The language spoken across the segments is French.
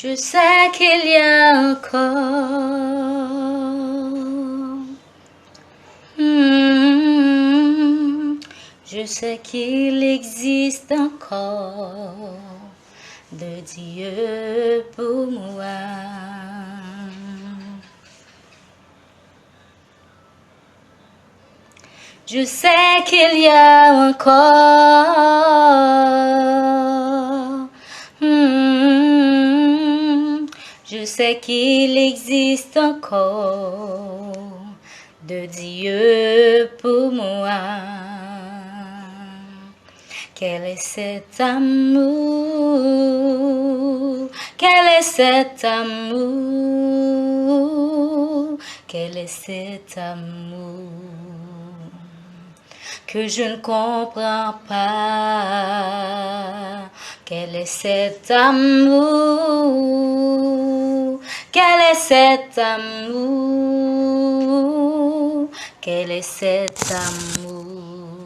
Je sais qu'il y a encore je sais qu'il existe encore de Dieu pour moi. Je sais qu'il y a encore je sais qu'il existe encore de Dieu pour moi. Quel est cet amour? Quel est cet amour? Quel est cet amour que je ne comprends pas? Quel est cet amour? Quel est cet amour? Quel est cet amour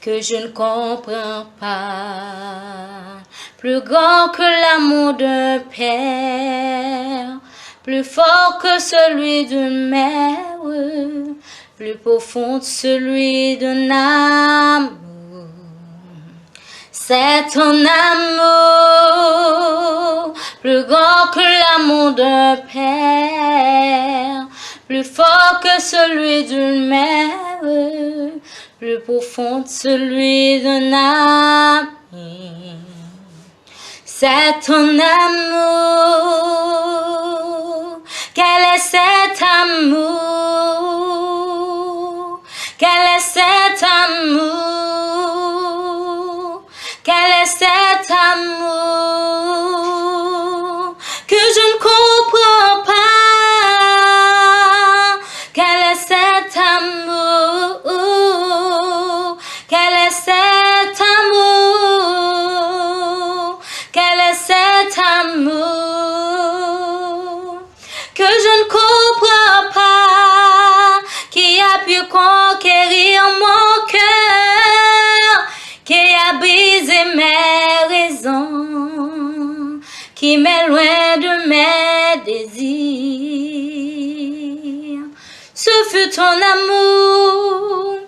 que je ne comprends pas? Plus grand que l'amour d'un père, plus fort que celui d'une mère, plus profond que celui d'un amour. C'est ton amour, plus grand que l'amour d'un père, plus fort que celui d'une mère, plus profond que celui d'un ami. C'est ton amour, quel est cet amour? Quel est cet amour? Quel est cet amour que je ne comprends pas? Quel est cet amour? Quel est cet amour? Quel est cet amour que je ne comprends pas? Qui a pu conquérir mon cœur? Qui a brisé mes raisons, qui m'est loin de mes désirs. Ce fut ton amour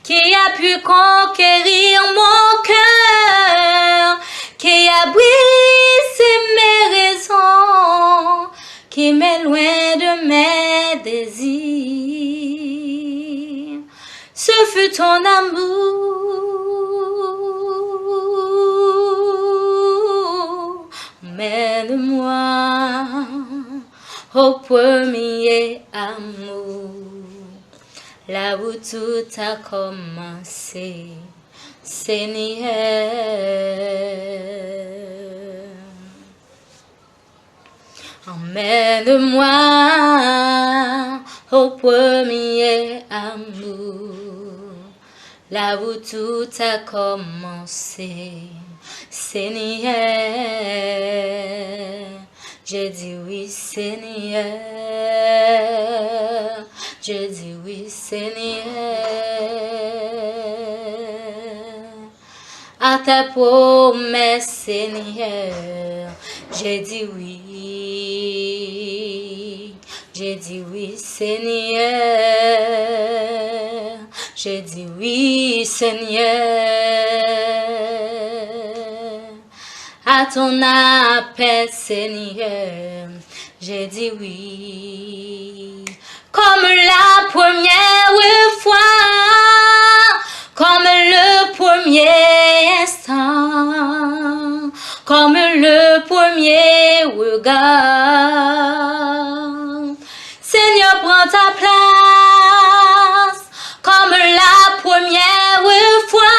qui a pu conquérir mon cœur, qui a brisé mes raisons, qui m'est loin de mes désirs. Ce fut ton amour. Mène-moi au premier amour, là où tout a commencé, Seigneur. Emmène-moi au premier amour, là où tout a commencé, Seigneur. Je dis oui, Seigneur. Je dis oui, Seigneur. À ta promesse, Seigneur, j'ai dit oui. J'ai dit oui, Seigneur. J'ai dit oui, Seigneur. À ton appel, Seigneur, j'ai dit oui. Comme la première fois, comme le premier instant, comme le premier regard. Seigneur, prends ta place, comme la première fois,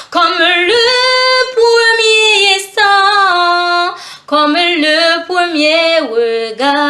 comme le premier instant, comme le premier regard.